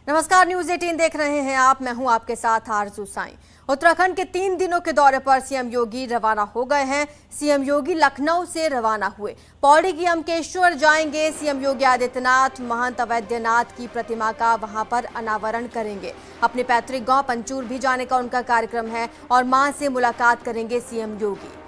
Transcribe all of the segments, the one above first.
नमस्कार, न्यूज 18 देख रहे हैं आप। मैं हूं आपके साथ आरजू साईं। उत्तराखंड के 3 दिनों के दौरे पर सीएम योगी रवाना हो गए हैं। सीएम योगी लखनऊ से रवाना हुए, पौड़ी की यमकेश्वर जाएंगे। सीएम योगी आदित्यनाथ महंत अवैधनाथ की प्रतिमा का वहां पर अनावरण करेंगे। अपने पैतृक गांव पंचूर भी जाने का उनका कार्यक्रम है और मां से मुलाकात करेंगे सीएम योगी।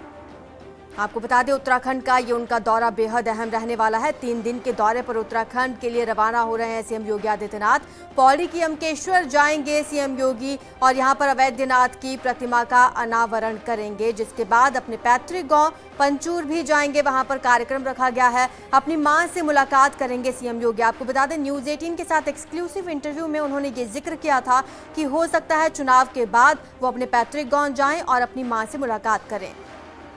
आपको बता दें, उत्तराखंड का ये उनका दौरा बेहद अहम रहने वाला है। 3 दिन के दौरे पर उत्तराखंड के लिए रवाना हो रहे हैं सीएम योगी आदित्यनाथ। पौड़ी की यमकेश्वर जाएंगे सीएम योगी और यहां पर अवैधनाथ की प्रतिमा का अनावरण करेंगे, जिसके बाद अपने पैतृक गांव पंचूर भी जाएंगे। वहां पर कार्यक्रम रखा गया है। अपनी मां से मुलाकात करेंगे सीएम योगी। आपको बता दें, न्यूज 18 के साथ एक्सक्लूसिव इंटरव्यू में उन्होंने ये जिक्र किया था कि हो सकता है चुनाव के बाद वो अपने पैतृक गांव जाएं और अपनी मां से मुलाकात करें।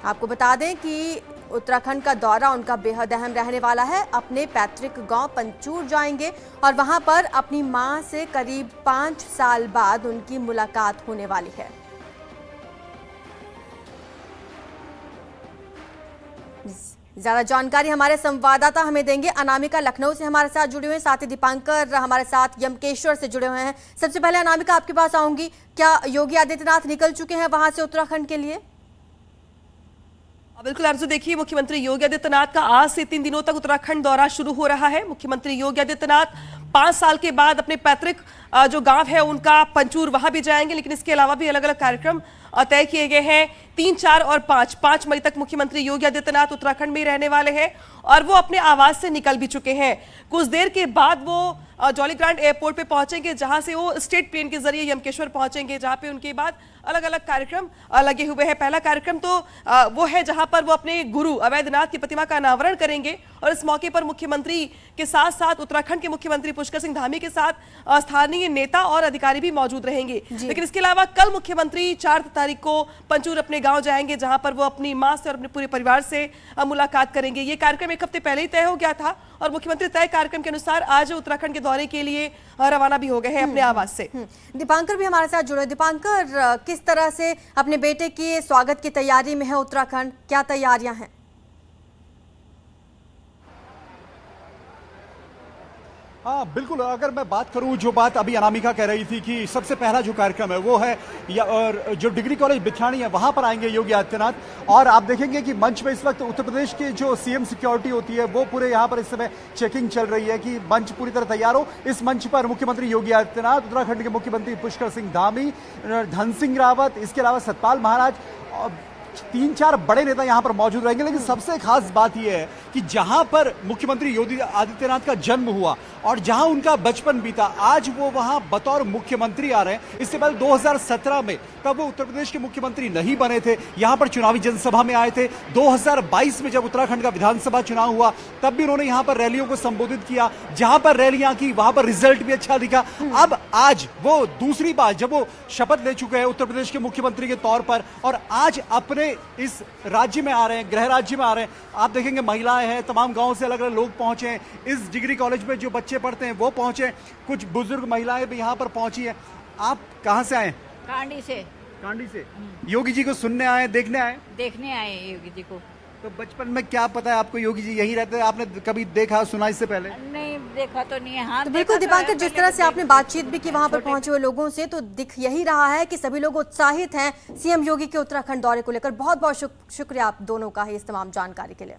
आपको बता दें कि उत्तराखंड का दौरा उनका बेहद अहम रहने वाला है। अपने पैतृक गांव पंचूर जाएंगे और वहां पर अपनी मां से करीब 5 साल बाद उनकी मुलाकात होने वाली है। ज्यादा जानकारी हमारे संवाददाता हमें देंगे। अनामिका लखनऊ से हमारे साथ जुड़े हुए हैं, साथ ही दीपांकर हमारे साथ यमकेश्वर से जुड़े हुए हैं। सबसे पहले अनामिका, आपके पास आऊंगी। क्या योगी आदित्यनाथ निकल चुके हैं वहां से उत्तराखंड के लिए? बिल्कुल आरजू, देखिए, मुख्यमंत्री योगी आदित्यनाथ का आज से 3 दिनों तक उत्तराखंड दौरा शुरू हो रहा है। मुख्यमंत्री योगी आदित्यनाथ 5 साल के बाद अपने पैतृक जो गांव है उनका पंचूर, वहां भी जाएंगे। लेकिन इसके अलावा भी अलग अलग कार्यक्रम तय किए गए हैं। 3, 4 और 5 मई तक मुख्यमंत्री योगी आदित्यनाथ उत्तराखंड में ही रहने वाले हैं और वो अपने आवास से निकल भी चुके हैं। कुछ देर के बाद वो जॉलीग्रांट एयरपोर्ट पे पहुंचेंगे, जहां से वो स्टेट प्लेन के जरिए यमकेश्वर पहुंचेंगे, जहां पे उनके बाद अलग अलग कार्यक्रम लगे हुए हैं। पहला कार्यक्रम तो वो है जहां पर वो अपने गुरु अवैधनाथ की प्रतिमा का अनावरण करेंगे और इस मौके पर मुख्यमंत्री के साथ साथ उत्तराखंड के मुख्यमंत्री पुष्कर सिंह धामी के साथ स्थानीय नेता और अधिकारी भी मौजूद रहेंगे। लेकिन इसके अलावा कल मुख्यमंत्री 4 तारीख को पंचूर अपने गांव जाएंगे, जहां पर वो अपनी मां से और अपने पूरे परिवार से मुलाकात करेंगे। ये कार्यक्रम 1 हफ्ते पहले ही तय हो गया था और मुख्यमंत्री तय कार्यक्रम के अनुसार आज उत्तराखंड के दौरे के लिए रवाना भी हो गए हैं अपने आवास से। दीपांकर भी हमारे साथ जुड़े। दीपांकर, किस तरह से अपने बेटे की स्वागत की तैयारी में है उत्तराखंड? क्या तैयारियां हैं? हाँ बिल्कुल, अगर मैं बात करूं, जो बात अभी अनामिका कह रही थी कि सबसे पहला जो कार्यक्रम है वो है और जो डिग्री कॉलेज बिछानी है वहां पर आएंगे योगी आदित्यनाथ। और आप देखेंगे कि मंच में इस वक्त उत्तर प्रदेश की जो सीएम सिक्योरिटी होती है वो पूरे यहाँ पर इस समय चेकिंग चल रही है कि मंच पूरी तरह तैयार हो। इस मंच पर मुख्यमंत्री योगी आदित्यनाथ, उत्तराखंड के मुख्यमंत्री पुष्कर सिंह धामी, धन सिंह रावत, इसके अलावा सतपाल महाराज, 3-4 बड़े नेता यहां पर मौजूद रहेंगे। लेकिन सबसे खास बात यह है कि जहां पर मुख्यमंत्री योगी आदित्यनाथ का जन्म हुआ और जहां उनका बचपन बीता, आज वो वहां बतौर मुख्यमंत्री आ रहे हैं। इससे पहले 2017 में, तब वो उत्तर प्रदेश के मुख्यमंत्री नहीं बने थे, यहां पर चुनावी जनसभा में आए थे। 2022 में जब उत्तराखंड का विधानसभा चुनाव हुआ तब भी उन्होंने यहां पर रैलियों को संबोधित किया। जहां पर रैलियां की वहां पर रिजल्ट भी अच्छा दिखा। अब आज वो दूसरी बार जब वो शपथ ले चुके हैं उत्तर प्रदेश के मुख्यमंत्री के तौर पर और आज अपने इस राज्य में आ रहे हैं, गृह राज्य में आ रहे हैं। आप देखेंगे महिलाएं हैं, तमाम गांवों से अलग अलग लोग पहुंचे हैं। इस डिग्री कॉलेज में जो बच्चे पढ़ते हैं वो पहुंचे, कुछ बुजुर्ग महिलाएं भी यहां पर पहुंची हैं। आप कहां से आए? कांडी से। कांडी से। योगी जी को सुनने आए, देखने आए? देखने आए योगी जी को। तो बचपन में क्या पता है आपको योगी जी यहीं रहते हैं? आपने कभी देखा सुना इससे पहले? नहीं देखा तो नहीं है। हाँ, तो बिल्कुल दीपांकर, जिस तरह से आपने बातचीत भी की वहां पर पहुंचे हुए लोगों से, तो दिख यही रहा है कि सभी लोग उत्साहित हैं सीएम योगी के उत्तराखंड दौरे को लेकर। बहुत बहुत शुक्रिया आप दोनों का इस तमाम जानकारी के लिए।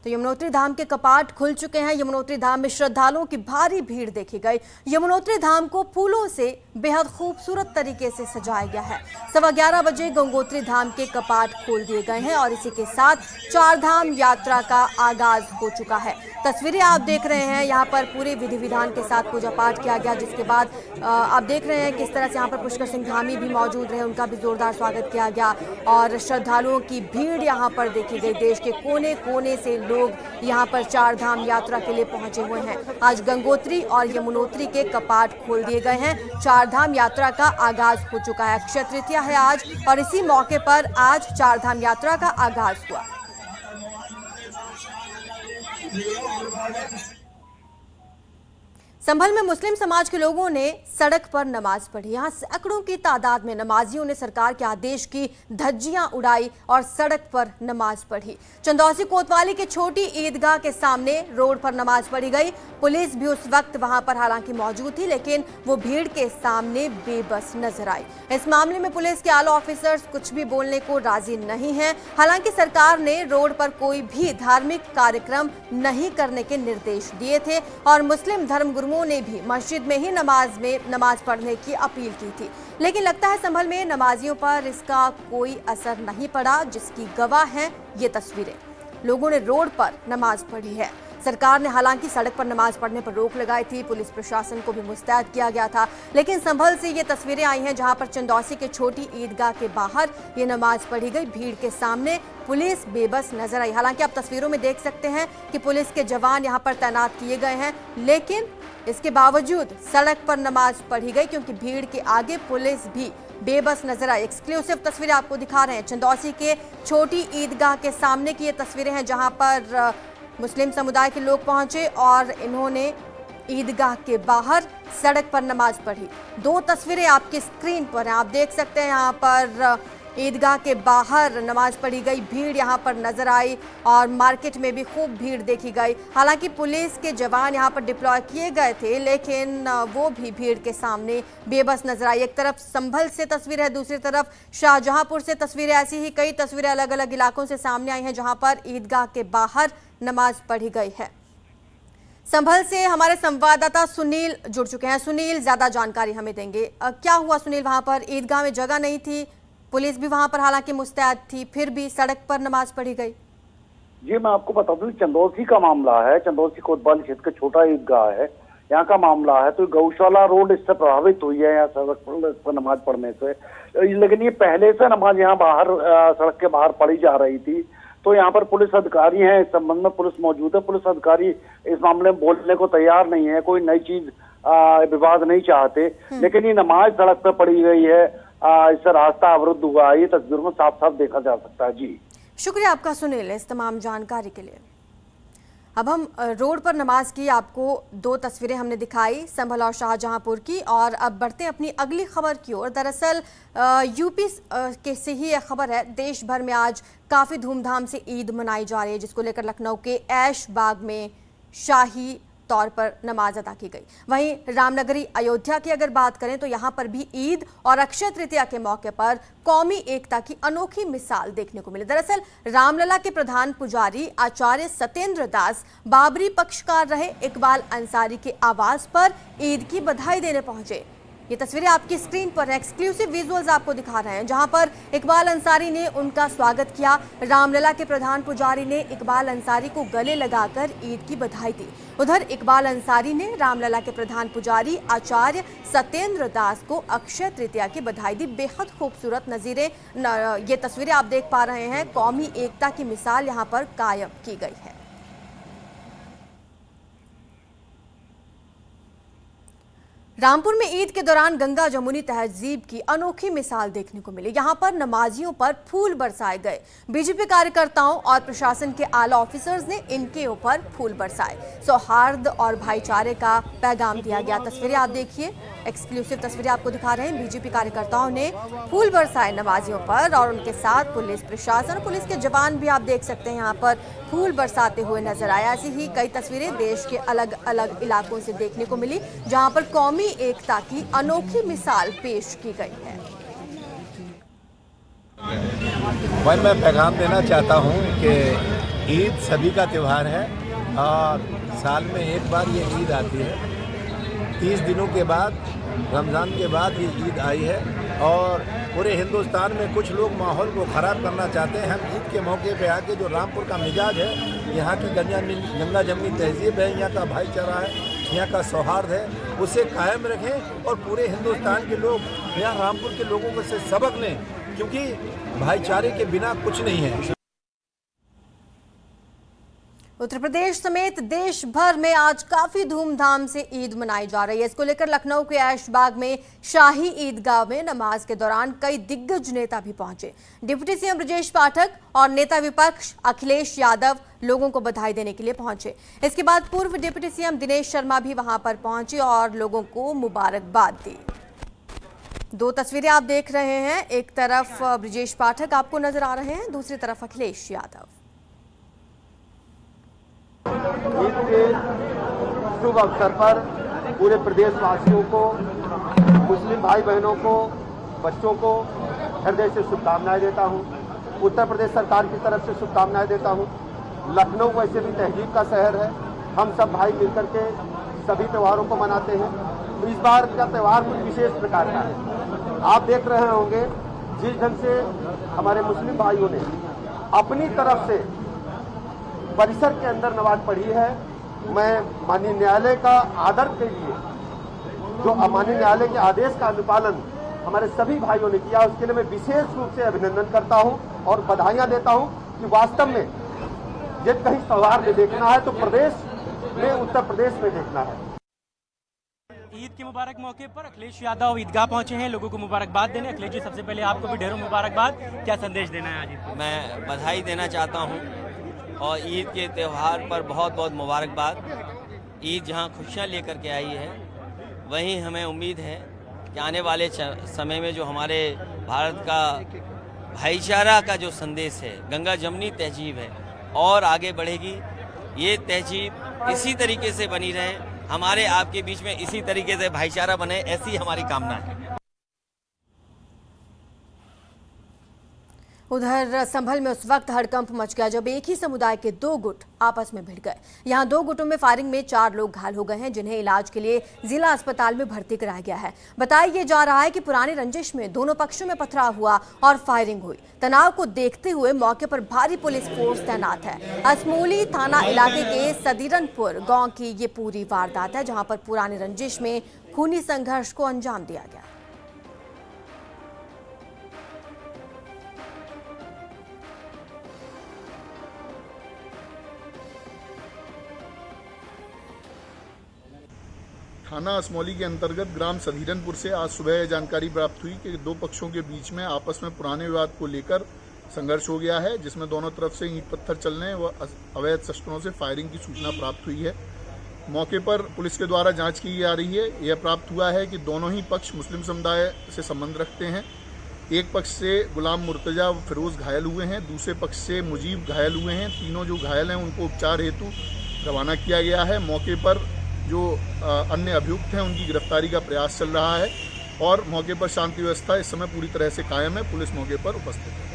तो यमुनोत्री धाम के कपाट खुल चुके हैं। यमुनोत्री धाम में श्रद्धालुओं की भारी भीड़ देखी गई। यमुनोत्री धाम को फूलों से बेहद खूबसूरत तरीके से सजाया गया है। 11:15 बजे गंगोत्री धाम के कपाट खोल दिए गए हैं और इसी के साथ 4 धाम यात्रा का आगाज हो चुका है। तस्वीरें आप देख रहे हैं, यहाँ पर पूरे विधि विधान के साथ पूजा पाठ किया गया, जिसके बाद आप देख रहे हैं किस तरह से यहाँ पर पुष्कर सिंह धामी भी मौजूद रहे, उनका भी जोरदार स्वागत किया गया और श्रद्धालुओं की भीड़ यहाँ पर देखी गई। देश के कोने कोने से लोग यहाँ पर 4 धाम यात्रा के लिए पहुंचे हुए हैं। आज गंगोत्री और यमुनोत्री के कपाट खोल दिए गए हैं। 4 धाम यात्रा का आगाज हो चुका है। अक्षय तृतीया है आज और इसी मौके पर आज 4 धाम यात्रा का आगाज हुआ। संभल में मुस्लिम समाज के लोगों ने सड़क पर नमाज पढ़ी। यहां सैकड़ों की तादाद में नमाजियों ने सरकार के आदेश की धज्जियां उड़ाई और सड़क पर नमाज पढ़ी। चंदौसी कोतवाली के छोटी ईदगाह के सामने रोड पर नमाज पढ़ी गई। पुलिस भी उस वक्त वहां पर हालांकि मौजूद थी, लेकिन वो भीड़ के सामने बेबस नजर आई। इस मामले में पुलिस के आला ऑफिसर्स कुछ भी बोलने को राजी नहीं है। हालांकि सरकार ने रोड पर कोई भी धार्मिक कार्यक्रम नहीं करने के निर्देश दिए थे और मुस्लिम धर्मगुरुओं ने भी मस्जिद में ही नमाज पढ़ने की अपील की थी, लेकिन लगता है संभल में नमाजियों पर इसका कोई असर नहीं पड़ा, जिसकी गवाह हैं ये तस्वीरें। लोगों ने रोड पर नमाज पढ़ी है। सरकार ने हालांकि सड़क पर नमाज पढ़ने पर रोक लगाई थी, पुलिस प्रशासन को भी मुस्तैद किया गया था, लेकिन संभल से ये तस्वीरें आई हैं जहां पर चंदौसी के छोटी ईदगाह के बाहर ये नमाज पढ़ी गई। भीड़ के सामने पुलिस बेबस नजर आई। हालांकि आप तस्वीरों में देख सकते हैं कि पुलिस के जवान यहां पर तैनात किए गए हैं, लेकिन इसके बावजूद सड़क पर नमाज पढ़ी गई क्योंकि भीड़ के आगे पुलिस भी बेबस नजर आई। एक्सक्लूसिव तस्वीरें आपको दिखा रहे हैं। चंदौसी के छोटी ईदगाह के सामने की ये तस्वीरें हैं जहां पर मुस्लिम समुदाय के लोग पहुंचे और इन्होंने ईदगाह के बाहर सड़क पर नमाज पढ़ी। दो तस्वीरें आपकी स्क्रीन पर हैं, आप देख सकते हैं। यहाँ पर ईदगाह के बाहर नमाज पढ़ी गई, भीड़ यहाँ पर नजर आई और मार्केट में भी खूब भीड़ देखी गई। हालांकि पुलिस के जवान यहाँ पर डिप्लॉय किए गए थे, लेकिन वो भी भीड़ के सामने बेबस नजर आई। एक तरफ संभल से तस्वीर है, दूसरी तरफ शाहजहांपुर से तस्वीरें। ऐसी ही कई तस्वीरें अलग अलग इलाकों से सामने आई हैं जहां पर ईदगाह के बाहर नमाज पढ़ी गई है। संभल से हमारे संवाददाता सुनील जुड़ चुके हैं। सुनील, ज्यादा जानकारी हमें देंगे। क्या हुआ सुनील? वहां पर ईदगाह में जगह नहीं थी, पुलिस भी वहां पर हालांकि मुस्तैद थी, फिर भी सड़क पर नमाज पढ़ी गई। जी, मैं आपको बता दूं, चंदौसी का मामला है। चंदौसी कोतवाली क्षेत्र का छोटा ईदगाह है, यहाँ का मामला है। तो गौशाला रोड इससे प्रभावित हुई है यहाँ सड़क पर नमाज पढ़ने से, लेकिन ये पहले से नमाज यहाँ बाहर सड़क के बाहर पढ़ी जा रही थी। तो यहाँ पर पुलिस अधिकारी हैं, इस संबंध में पुलिस मौजूद है। पुलिस अधिकारी इस मामले में बोलने को तैयार नहीं है, कोई नई चीज विवाद नहीं चाहते, लेकिन ये नमाज सड़क पर पढ़ी गई है, इससे रास्ता अवरुद्ध हुआ है। ये तस्वीरों में साफ साफ देखा जा सकता है। जी, शुक्रिया आपका सुनील इस तमाम जानकारी के लिए। अब हम रोड पर नमाज की आपको दो तस्वीरें हमने दिखाई, संभल और शाहजहांपुर की, और अब बढ़ते हैं अपनी अगली खबर की ओर। दरअसल यूपी के से ही यह खबर है। देश भर में आज काफ़ी धूमधाम से ईद मनाई जा रही है, जिसको लेकर लखनऊ के ऐश बाग में शाही तौर पर नमाज अदा की गई। वहीं रामनगरी अयोध्या की अगर बात करें तो यहाँ पर भी ईद और अक्षय तृतीया के मौके पर कौमी एकता की अनोखी मिसाल देखने को मिली। दरअसल रामलला के प्रधान पुजारी आचार्य सत्येंद्र दास बाबरी पक्षकार रहे इकबाल अंसारी के आवास पर ईद की बधाई देने पहुंचे। ये तस्वीरें आपकी स्क्रीन पर है। एक्सक्लूसिव विजुअल्स आपको दिखा रहे हैं जहां पर इकबाल अंसारी ने उनका स्वागत किया। रामलला के प्रधान पुजारी ने इकबाल अंसारी को गले लगाकर ईद की बधाई दी। उधर इकबाल अंसारी ने रामलला के प्रधान पुजारी आचार्य सत्येंद्र दास को अक्षय तृतीया की बधाई दी। बेहद खूबसूरत नज़ीरें, ये तस्वीरें आप देख पा रहे हैं। कौमी एकता की मिसाल यहाँ पर कायम की गई है। रामपुर में ईद के दौरान गंगा जमुनी तहजीब की अनोखी मिसाल देखने को मिली। यहां पर नमाजियों पर फूल बरसाए गए। बीजेपी कार्यकर्ताओं और प्रशासन के आला ऑफिसर्स ने इनके ऊपर फूल बरसाए। सौहार्द और भाईचारे का पैगाम दिया गया। तस्वीरें आप देखिए, एक्सक्लूसिव तस्वीरें आपको दिखा रहे हैं। बीजेपी कार्यकर्ताओं ने फूल बरसाए नमाजियों पर और उनके साथ पुलिस प्रशासन और पुलिस के जवान भी आप देख सकते हैं यहाँ पर फूल बरसाते हुए नजर आए। ऐसी ही कई तस्वीरें देश के अलग अलग इलाकों से देखने को मिली जहां पर कौमी एकता की अनोखी मिसाल पेश की गई है। मैं पैगाम देना चाहता हूं कि ईद सभी का त्यौहार है और साल में एक बार ये ईद आती है। 30 दिनों के बाद, रमज़ान के बाद ये ईद आई है और पूरे हिंदुस्तान में कुछ लोग माहौल को ख़राब करना चाहते हैं। हम ईद के मौके पे आके जो रामपुर का मिजाज है, यहाँ की गंगा जमनी तहजीब है, यहाँ का भाईचारा है, यहाँ का सौहार्द है, उसे कायम रखें और पूरे हिंदुस्तान के लोग यहाँ रामपुर के लोगों से सबक लें, क्योंकि भाईचारे के बिना कुछ नहीं है। उत्तर प्रदेश समेत देश भर में आज काफी धूमधाम से ईद मनाई जा रही है। इसको लेकर लखनऊ के ऐशबाग में शाही ईदगाह में नमाज के दौरान कई दिग्गज नेता भी पहुंचे। डिप्टी सीएम ब्रजेश पाठक और नेता विपक्ष अखिलेश यादव लोगों को बधाई देने के लिए पहुंचे। इसके बाद पूर्व डिप्टी सीएम दिनेश शर्मा भी वहां पर पहुंचे और लोगों को मुबारकबाद दी। दो तस्वीरें आप देख रहे हैं, एक तरफ ब्रजेश पाठक आपको नजर आ रहे हैं, दूसरी तरफ अखिलेश यादव। ईद के शुभ अवसर पर पूरे प्रदेशवासियों को, मुस्लिम भाई बहनों को, बच्चों को हृदय से शुभकामनाएं देता हूं। उत्तर प्रदेश सरकार की तरफ से शुभकामनाएं देता हूं। लखनऊ वैसे भी तहजीब का शहर है, हम सब भाई मिलकर के सभी त्योहारों को मनाते हैं। तो इस बार का त्यौहार कुछ विशेष प्रकार का है। आप देख रहे होंगे जिस ढंग से हमारे मुस्लिम भाइयों ने अपनी तरफ से परिसर के अंदर नमाज पढ़ी है। मैं माननीय न्यायालय का आदर के लिए, जो माननीय न्यायालय के आदेश का अनुपालन हमारे सभी भाइयों ने किया, उसके लिए मैं विशेष रूप से अभिनंदन करता हूं और बधाइयां देता हूं कि वास्तव में जब कहीं सौहार्द देखना है तो प्रदेश में, उत्तर प्रदेश में देखना है। ईद के मुबारक मौके पर अखिलेश यादव ईदगाह पहुंचे हैं लोगों को मुबारकबाद देने। अखिलेश जी, सबसे पहले आपको भी ढेरों मुबारकबाद। क्या संदेश देना है आज? मैं बधाई देना चाहता हूं और ईद के त्यौहार पर बहुत बहुत मुबारकबाद। ईद जहां खुशियां लेकर के आई है, वहीं हमें उम्मीद है कि आने वाले समय में जो हमारे भारत का भाईचारा का जो संदेश है, गंगा जमनी तहजीब है, और आगे बढ़ेगी। ये तहजीब इसी तरीके से बनी रहे, हमारे आपके बीच में इसी तरीके से भाईचारा बने, ऐसी हमारी कामना है। उधर संभल में उस वक्त हड़कंप मच गया जब एक ही समुदाय के दो गुट आपस में भिड़ गए। यहां दो गुटों में फायरिंग में 4 लोग घायल हो गए हैं, जिन्हें इलाज के लिए जिला अस्पताल में भर्ती कराया गया है। बताया जा रहा है कि पुरानी रंजिश में दोनों पक्षों में पथराव हुआ और फायरिंग हुई। तनाव को देखते हुए मौके पर भारी पुलिस फोर्स तैनात है। असमोली थाना इलाके के सदीरनपुर गाँव की ये पूरी वारदात है, जहाँ पर पुरानी रंजिश में खूनी संघर्ष को अंजाम दिया गया। थाना असमौली के अंतर्गत ग्राम सधीरनपुर से आज सुबह जानकारी प्राप्त हुई कि दो पक्षों के बीच में आपस में पुराने विवाद को लेकर संघर्ष हो गया है, जिसमें दोनों तरफ से ईंट पत्थर चलने व अवैध शस्त्रों से फायरिंग की सूचना प्राप्त हुई है। मौके पर पुलिस के द्वारा जांच की जा रही है। यह प्राप्त हुआ है कि दोनों ही पक्ष मुस्लिम समुदाय से संबंध रखते हैं। एक पक्ष से गुलाम मुर्तजा फिरोज घायल हुए हैं, दूसरे पक्ष से मुजीब घायल हुए हैं। तीनों जो घायल हैं उनको उपचार हेतु रवाना किया गया है। मौके पर जो अन्य अभियुक्त हैं उनकी गिरफ्तारी का प्रयास चल रहा है और मौके पर शांति व्यवस्था इस समय पूरी तरह से कायम है। पुलिस मौके पर उपस्थित है।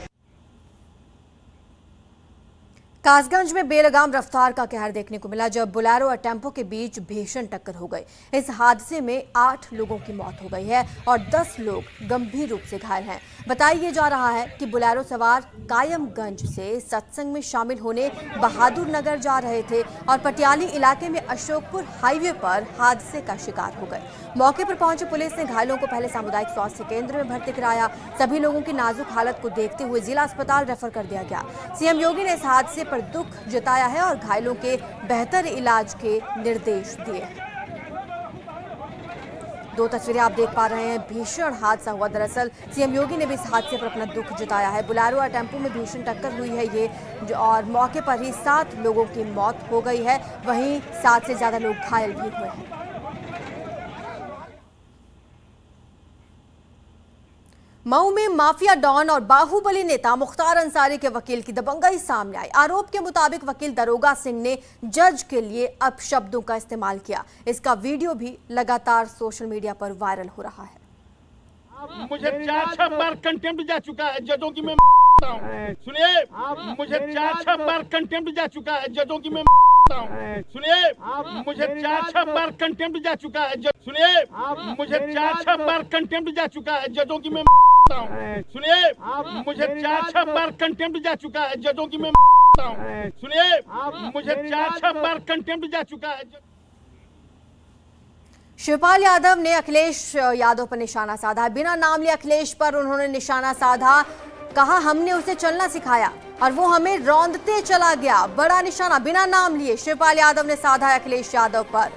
कासगंज में बेलगाम रफ्तार का कहर देखने को मिला जब बोलेरो और टेम्पो के बीच भीषण टक्कर हो गई। इस हादसे में 8 लोगों की मौत हो गई है और 10 लोग गंभीर रूप से घायल हैं। बताया जा रहा है कि बोलेरो सवार कायमगंज से सत्संग में शामिल होने बहादुर नगर जा रहे थे और पटियाली इलाके में अशोकपुर हाईवे पर हादसे का शिकार हो गए। मौके पर पहुंची पुलिस ने घायलों को पहले सामुदायिक स्वास्थ्य केंद्र में भर्ती कराया। सभी लोगों की नाजुक हालत को देखते हुए जिला अस्पताल रेफर कर दिया गया। सीएम योगी ने इस हादसे पर दुख जताया है और घायलों के बेहतर इलाज के निर्देश दिए हैं। दो तस्वीरें आप देख पा रहे हैं, भीषण हादसा हुआ। दरअसल सीएम योगी ने भी इस हादसे पर अपना दुख जताया है। बोलेरो और टेम्पो में भीषण टक्कर हुई है ये और मौके पर ही 7 लोगों की मौत हो गई है, वहीं 7 से ज्यादा लोग घायल भी हुए हैं। मऊ में माफिया डॉन और बाहुबली नेता मुख्तार अंसारी के वकील की दबंगई सामने आई। आरोप के मुताबिक वकील दरोगा सिंह ने जज के लिए अपशब्दों का इस्तेमाल किया। इसका वीडियो भी लगातार सोशल मीडिया पर वायरल हो रहा है। मुझे 4-6 बार कंटेम्प्ट जा चुका है जजों की मैं सुनिए, मुझे 4-6 बार कंटेम्प्ट जा चुका है जजों की मैं सुनिए, मुझे 4-6 बार कंटेम्प्ट जा चुका है सुनिए, मुझे 4-6 बार कंटेम्प्ट जा चुका है जजों की मैं सुनिए, मुझे 4-6 बार कंटेम्प्ट जा चुका है जजों की मैं सुनिए, मुझे 4-6 बार कंटेम्प्ट जा चुका है। शिवपाल यादव ने अखिलेश यादव पर निशाना साधा। बिना नाम लिए अखिलेश पर उन्होंने निशाना साधा। कहा हमने उसे चलना सिखाया और वो हमें रौंदते चला गया। बड़ा निशाना बिना नाम लिए शिवपाल यादव ने साधा अखिलेश यादव पर।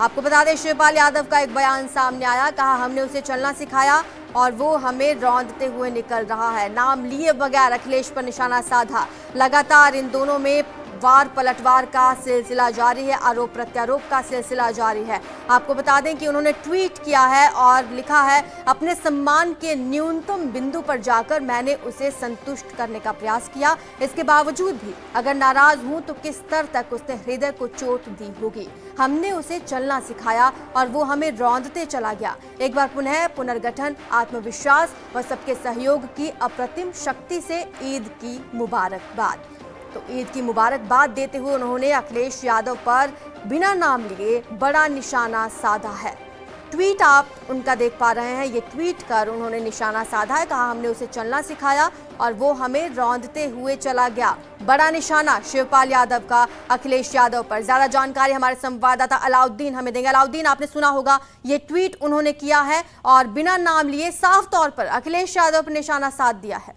आपको बता दें, शिवपाल यादव का एक बयान सामने आया, कहा हमने उसे चलना सिखाया और वो हमें रौंदते हुए निकल रहा है। नाम लिए बगैर अखिलेश पर निशाना साधा। लगातार इन दोनों में वार पलटवार का सिलसिला जारी है, आरोप प्रत्यारोप का सिलसिला जारी है। आपको बता दें कि उन्होंने ट्वीट किया है और लिखा है, अपने सम्मान के न्यूनतम बिंदु पर जाकर मैंने उसे संतुष्ट करने का प्रयास किया। इसके बावजूद भी अगर नाराज हूं तो किस स्तर तक उसने हृदय को चोट दी होगी। हमने उसे चलना सिखाया और वो हमें रौंदते चला गया। एक बार पुनः पुनर्गठन, आत्मविश्वास व सबके सहयोग की अप्रतिम शक्ति से ईद की मुबारकबाद। तो ईद की मुबारकबाद देते हुए उन्होंने अखिलेश यादव पर बिना नाम लिए बड़ा निशाना साधा है। ट्वीट आप उनका देख पा रहे हैं, ये ट्वीट कर उन्होंने निशाना साधा है, कहा हमने उसे चलना सिखाया और वो हमें रौंदते हुए चला गया। बड़ा निशाना शिवपाल यादव का अखिलेश यादव पर। ज्यादा जानकारी हमारे संवाददाता अलाउद्दीन हमें देंगे। अलाउद्दीन, आपने सुना होगा ये ट्वीट उन्होंने किया है और बिना नाम लिए साफ तौर पर अखिलेश यादव पर निशाना साध दिया है।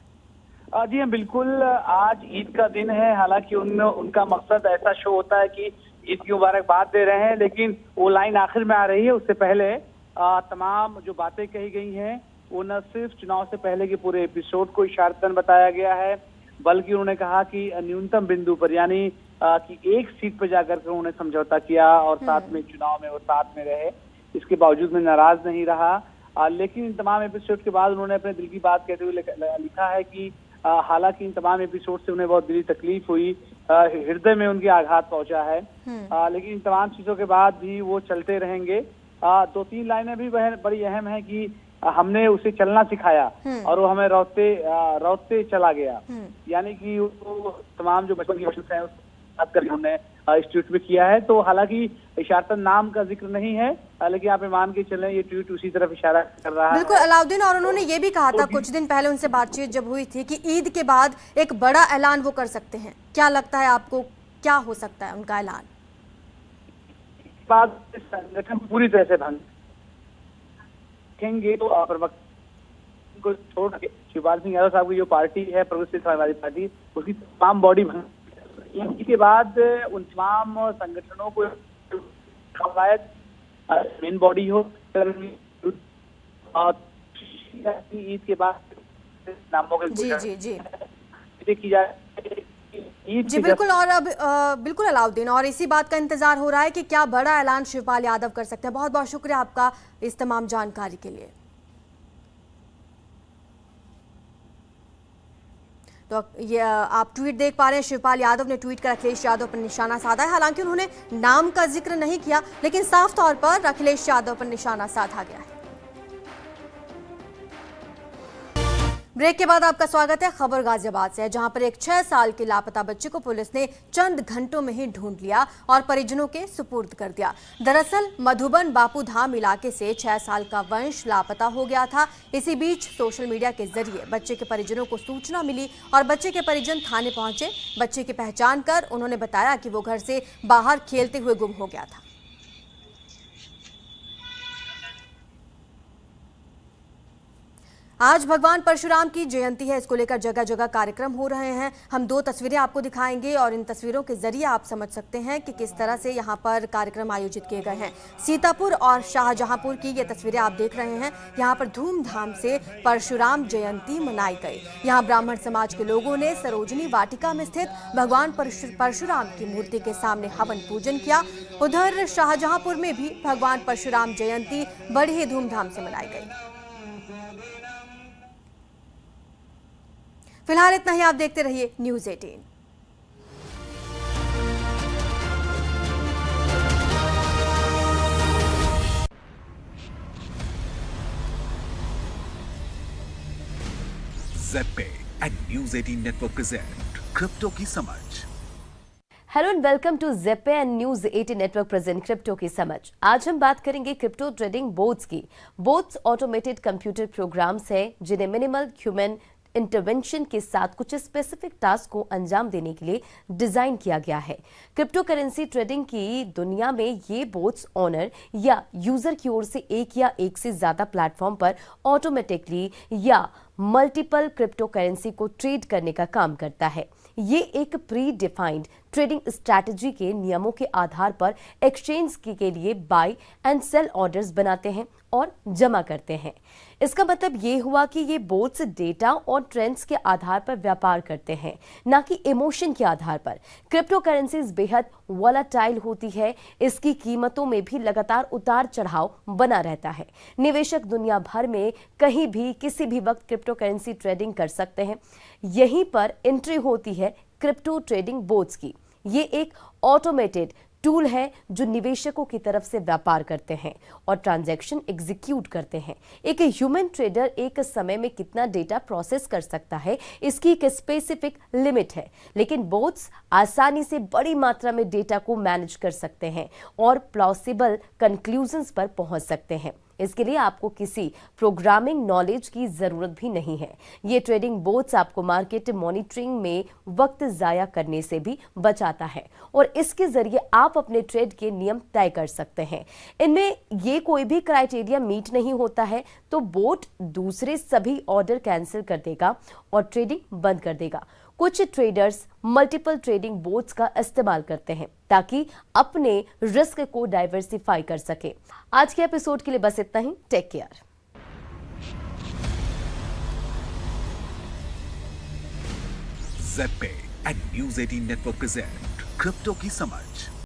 जी हाँ, बिल्कुल। आज ईद का दिन है, हालांकि उनका मकसद ऐसा शो होता है कि ईद की मुबारकबाद दे रहे हैं, लेकिन वो लाइन आखिर में आ रही है। उससे पहले तमाम जो बातें कही गई हैं वो न सिर्फ चुनाव से पहले के पूरे एपिसोड को इशारतन बताया गया है, बल्कि उन्होंने कहा कि न्यूनतम बिंदु पर, यानी कि एक सीट पर जाकर के उन्होंने समझौता किया और साथ में चुनाव में वो साथ में रहे। इसके बावजूद में नाराज नहीं रहा। लेकिन इन तमाम एपिसोड के बाद उन्होंने अपने दिल की बात कहते हुए लिखा है कि हालांकि इन तमाम एपिसोड से उन्हें बहुत दिली तकलीफ हुई, हृदय में उनके आघात पहुंचा है, लेकिन इन तमाम चीजों के बाद भी वो चलते रहेंगे। 2-3 लाइनें भी बड़ी अहम है कि हमने उसे चलना सिखाया और वो हमें रौंदते चला गया। यानी कि वो तमाम जो बचपन की कोशिश है उसको उन्होंने इस ट्वीट में किया है। तो हालांकि इशारतन नाम का जिक्र नहीं है, लेकिन आप मान के चलें ये ट्वीट उसी तरफ इशारा कर रहा है। बिल्कुल अलाउद्दीन, और उन्होंने ये भी कहा था कुछ दिन पहले उनसे बातचीत जब हुई थी कि ईद के बाद एक बड़ा ऐलान वो कर सकते हैं। क्या लगता है आपको, क्या हो सकता है उनका ऐलान? बाद संगठन पूरी तरह से भंग देखेंगे तो प्रवक्ता को छोड़ के शिवपाल सिंह यादव साहब की जो पार्टी है प्रोग्रेसिव समाजवादी पार्टी, उसकी तमाम बॉडी भंग। इसके बाद उन तमाम संगठनों को मेन बॉडी हो ईद के बाद नामों के जी की जाए। जी बिल्कुल। और अब बिल्कुल अलाउद्दीन, और इसी बात का इंतजार हो रहा है कि क्या बड़ा ऐलान शिवपाल यादव कर सकते हैं। बहुत बहुत शुक्रिया आपका इस तमाम जानकारी के लिए। तो ये आप ट्वीट देख पा रहे हैं, शिवपाल यादव ने ट्वीट कर अखिलेश यादव पर निशाना साधा है। हालांकि उन्होंने नाम का जिक्र नहीं किया, लेकिन साफ तौर पर अखिलेश यादव पर निशाना साधा गया है। ब्रेक के बाद आपका स्वागत है। खबर गाजियाबाद से है, जहां पर एक 6 साल के लापता बच्चे को पुलिस ने चंद घंटों में ही ढूंढ लिया और परिजनों के सुपुर्द कर दिया। दरअसल मधुबन बापू धाम इलाके से 6 साल का वंश लापता हो गया था। इसी बीच सोशल मीडिया के जरिए बच्चे के परिजनों को सूचना मिली और बच्चे के परिजन थाने पहुंचे। बच्चे की पहचान कर उन्होंने बताया कि वो घर से बाहर खेलते हुए गुम हो गया था। आज भगवान परशुराम की जयंती है, इसको लेकर जगह जगह कार्यक्रम हो रहे हैं। हम 2 तस्वीरें आपको दिखाएंगे और इन तस्वीरों के जरिए आप समझ सकते हैं कि किस तरह से यहाँ पर कार्यक्रम आयोजित किए गए हैं। सीतापुर और शाहजहांपुर की ये तस्वीरें आप देख रहे हैं। यहाँ पर धूमधाम से परशुराम जयंती मनाई गई। यहाँ ब्राह्मण समाज के लोगों ने सरोजनी वाटिका में स्थित भगवान परशुराम की मूर्ति के सामने हवन पूजन किया। उधर शाहजहांपुर में भी भगवान परशुराम जयंती बड़ी ही धूमधाम से मनाई गई। फिलहाल इतना ही, आप देखते रहिए news 18। Zebpay and news 18 network present crypto की समझ। Hello and welcome to Zebpay and news 18 network present crypto की समझ। आज हम बात करेंगे क्रिप्टो ट्रेडिंग बोट्स की। बोट्स ऑटोमेटेड कंप्यूटर प्रोग्राम्स हैं जिन्हें मिनिमल ह्यूमन इंटरवेंशन के साथ कुछ स्पेसिफिक टास्क को अंजाम देने के लिए डिजाइन किया गया है। क्रिप्टो करेंसी ट्रेडिंग की दुनिया में ये बोट्स ओनर या यूजर की ओर से एक या एक से ज्यादा प्लेटफॉर्म पर ऑटोमेटिकली या मल्टीपल क्रिप्टो करेंसी को ट्रेड करने का काम करता है। ये एक प्री डिफाइंड ट्रेडिंग स्ट्रैटेजी के नियमों के आधार पर एक्सचेंज के लिए बाय एंड सेल ऑर्डर्स बनाते हैं और जमा करते हैं। इसका मतलब ये हुआ कि ये बोट्स डेटा और ट्रेंड्स के आधार पर व्यापार करते हैं, ना कि इमोशन के आधार पर। क्रिप्टो करेंसीज बेहद वॉलेटाइल होती है, इसकी कीमतों में भी लगातार उतार चढ़ाव बना रहता है। निवेशक दुनिया भर में कहीं भी किसी भी वक्त क्रिप्टो करेंसी ट्रेडिंग कर सकते हैं। यहीं पर एंट्री होती है क्रिप्टो ट्रेडिंग बोट्स की। ये एक ऑटोमेटेड टूल है जो निवेशकों की तरफ से व्यापार करते हैं और ट्रांजैक्शन एग्जीक्यूट करते हैं। एक ह्यूमन ट्रेडर एक समय में कितना डेटा प्रोसेस कर सकता है, इसकी एक स्पेसिफिक लिमिट है, लेकिन बोट्स आसानी से बड़ी मात्रा में डेटा को मैनेज कर सकते हैं और प्लॉसिबल कंक्लूजन्स पर पहुंच सकते हैं। इसके लिए आपको किसी प्रोग्रामिंग नॉलेज की जरूरत भी नहीं है। ये ट्रेडिंग बोट्स आपको मार्केट मॉनिटरिंग में वक्त जाया करने से भी बचाता है और इसके जरिए आप अपने ट्रेड के नियम तय कर सकते हैं। इनमें ये कोई भी क्राइटेरिया मीट नहीं होता है तो बोट दूसरे सभी ऑर्डर कैंसिल कर देगा और ट्रेडिंग बंद कर देगा। कुछ ट्रेडर्स मल्टीपल ट्रेडिंग बोट्स का इस्तेमाल करते हैं ताकि अपने रिस्क को डाइवर्सिफाई कर सके। आज के एपिसोड के लिए बस इतना ही। Take care. Zebpay and news 18 network present crypto की समझ।